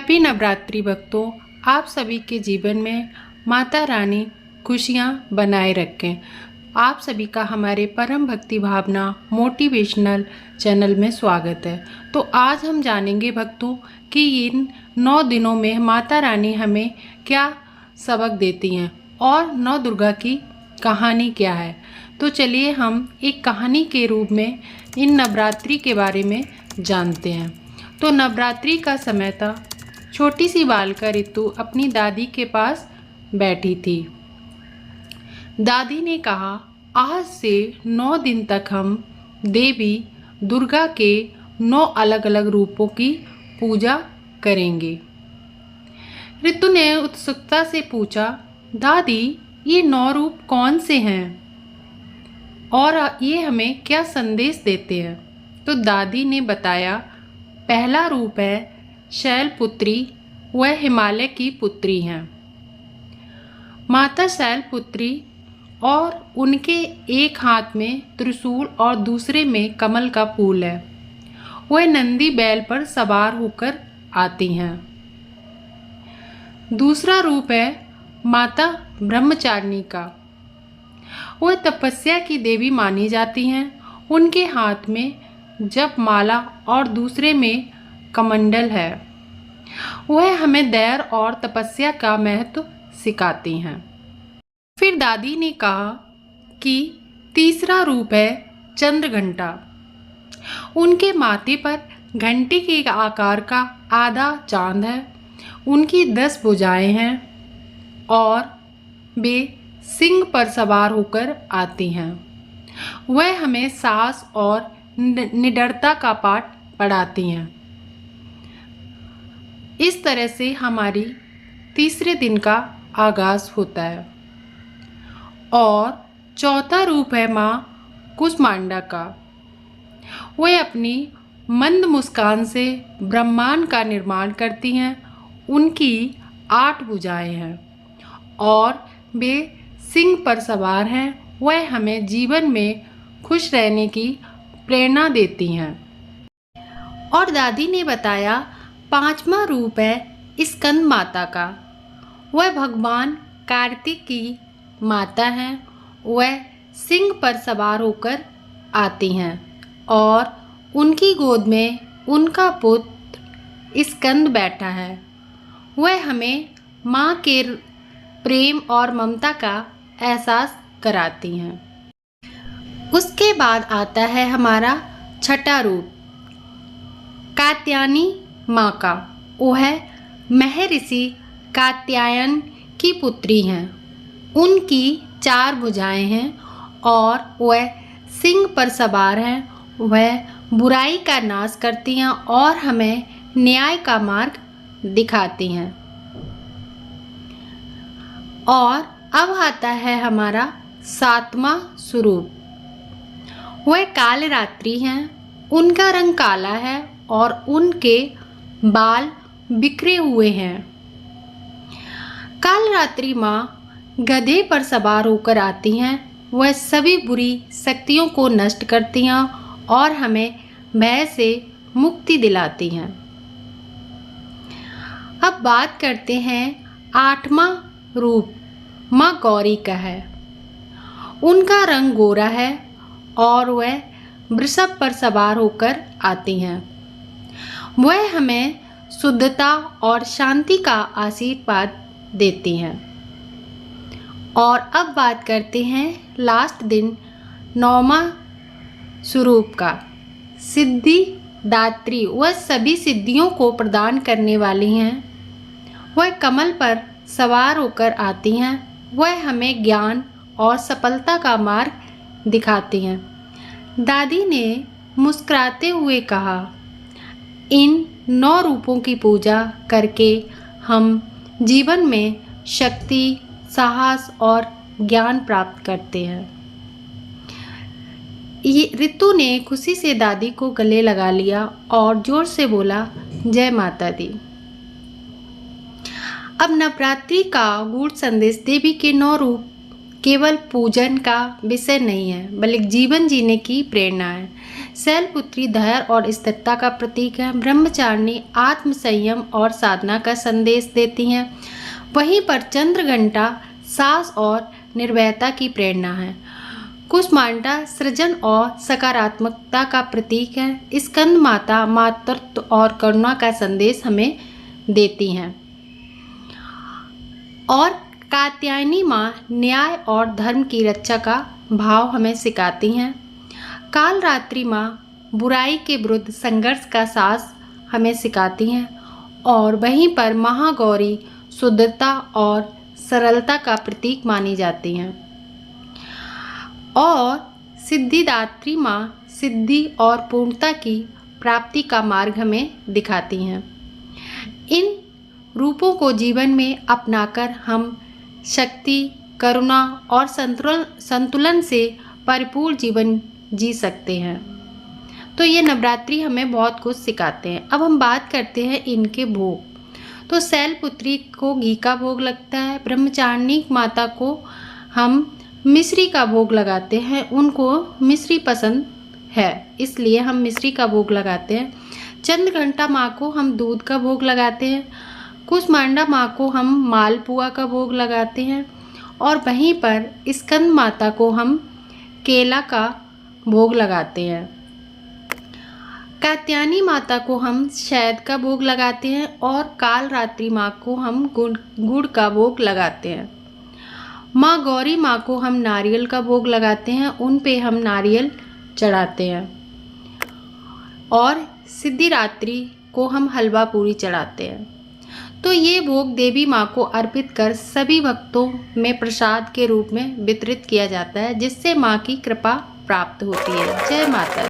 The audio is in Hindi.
हैप्पी नवरात्रि भक्तों, आप सभी के जीवन में माता रानी खुशियाँ बनाए रखें। आप सभी का हमारे परम भक्ति भावना मोटिवेशनल चैनल में स्वागत है। तो आज हम जानेंगे भक्तों कि इन 9 दिनों में माता रानी हमें क्या सबक देती हैं और 9 दुर्गा की कहानी क्या है। तो चलिए हम एक कहानी के रूप में इन नवरात्रि के बारे में जानते हैं। तो नवरात्रि का समय था। छोटी सी बालिका ऋतु अपनी दादी के पास बैठी थी। दादी ने कहा, आज से 9 दिन तक हम देवी दुर्गा के 9 अलग अलग रूपों की पूजा करेंगे। ऋतु ने उत्सुकता से पूछा, दादी ये 9 रूप कौन से हैं और ये हमें क्या संदेश देते हैं। तो दादी ने बताया, पहला रूप है शैलपुत्री, वह हिमालय की पुत्री हैं। माता शैलपुत्री और उनके एक हाथ में त्रिशूल और दूसरे में कमल का फूल है। वह नंदी बैल पर सवार होकर आती हैं। दूसरा रूप है माता ब्रह्मचारिणी का। वह तपस्या की देवी मानी जाती हैं। उनके हाथ में जप माला और दूसरे में कमंडल है। वह हमें धैर्य और तपस्या का महत्व सिखाती हैं। फिर दादी ने कहा कि तीसरा रूप है चंद्रघंटा। उनके माथे पर घंटी के आकार का आधा चांद है। उनकी 10 भुजाएं हैं और वे सिंह पर सवार होकर आती हैं। वह हमें साहस और निडरता का पाठ पढ़ाती हैं। इस तरह से हमारी तीसरे दिन का आगाज होता है। और चौथा रूप है माँ कुष्मांडा का। वह अपनी मंद मुस्कान से ब्रह्मांड का निर्माण करती हैं। उनकी 8 भुजाएं हैं और वे सिंह पर सवार हैं। वह हमें जीवन में खुश रहने की प्रेरणा देती हैं। और दादी ने बताया, 5वां रूप है स्कंद माता का। वह भगवान कार्तिक की माता हैं। वह सिंह पर सवार होकर आती हैं और उनकी गोद में उनका पुत्र स्कंद बैठा है। वह हमें माँ के प्रेम और ममता का एहसास कराती हैं। उसके बाद आता है हमारा छठा रूप कात्यायनी माँ का। वह महर्षि कात्यायन की पुत्री हैं। उनकी 4 भुजाएं हैं और वह सिंह पर सवार हैं। वह बुराई का नाश करती हैं और हमें न्याय का मार्ग दिखाती हैं। और अब आता है हमारा 7वां स्वरूप। वह कालरात्रि हैं। उनका रंग काला है और उनके बाल बिखरे हुए हैं। कालरात्रि माँ गधे पर सवार होकर आती हैं। वह सभी बुरी शक्तियों को नष्ट करती हैं और हमें भय से मुक्ति दिलाती हैं। अब बात करते हैं 8वां रूप माँ गौरी का है। उनका रंग गोरा है और वह वृषभ पर सवार होकर आती हैं। वह हमें शुद्धता और शांति का आशीर्वाद देती हैं। और अब बात करते हैं लास्ट दिन 9वां स्वरूप का सिद्धि दात्री। वह सभी सिद्धियों को प्रदान करने वाली हैं। वह कमल पर सवार होकर आती हैं। वह हमें ज्ञान और सफलता का मार्ग दिखाती हैं। दादी ने मुस्कुराते हुए कहा, इन 9 रूपों की पूजा करके हम जीवन में शक्ति, साहस और ज्ञान प्राप्त करते हैं। ये ऋतु ने खुशी से दादी को गले लगा लिया और जोर से बोला, जय माता दी। अब नवरात्रि का गूढ़ संदेश देवी के 9 रूप केवल पूजन का विषय नहीं है, बल्कि जीवन जीने की प्रेरणा है। शैलपुत्री धैर्य और स्थिरता का प्रतीक है। ब्रह्मचारिणी आत्म संयम और साधना का संदेश देती हैं। वहीं पर चंद्रघंटा साहस और निर्भयता की प्रेरणा है। कुसमांडा सृजन और सकारात्मकता का प्रतीक है। स्कंद माता मातृत्व और करुणा का संदेश हमें देती हैं। और कात्यायनी माँ न्याय और धर्म की रक्षा का भाव हमें सिखाती हैं। कालरात्रि माँ बुराई के विरुद्ध संघर्ष का साहस हमें सिखाती हैं। और वहीं पर महागौरी शुद्धता और सरलता का प्रतीक मानी जाती हैं। और सिद्धिदात्री माँ सिद्धि और पूर्णता की प्राप्ति का मार्ग हमें दिखाती हैं। इन रूपों को जीवन में अपनाकर हम शक्ति, करुणा और संतुलन से परिपूर्ण जीवन जी सकते हैं। तो ये नवरात्रि हमें बहुत कुछ सिखाते हैं। अब हम बात करते हैं इनके भोग। तो शैलपुत्री को घी का भोग लगता है। ब्रह्मचारिणी माता को हम मिश्री का भोग लगाते हैं। उनको मिश्री पसंद है, इसलिए हम मिश्री का भोग लगाते हैं। चंद्रघंटा माँ को हम दूध का भोग लगाते हैं। कुसमांडा माँ को हम मालपुआ का भोग लगाते हैं। और वहीं पर स्कंद माता को हम केला का भोग लगाते हैं। कात्यायनी माता को हम शहद का भोग लगाते हैं। और कालरात्रि माँ को हम गुड़ का भोग लगाते हैं। माँ गौरी माँ को हम नारियल का भोग लगाते हैं, उन पे हम नारियल चढ़ाते हैं। और सिद्धिदात्री को हम हलवा पूरी चढ़ाते हैं। तो ये भोग देवी माँ को अर्पित कर सभी भक्तों में प्रसाद के रूप में वितरित किया जाता है, जिससे माँ की कृपा प्राप्त होती है। जय माता दी।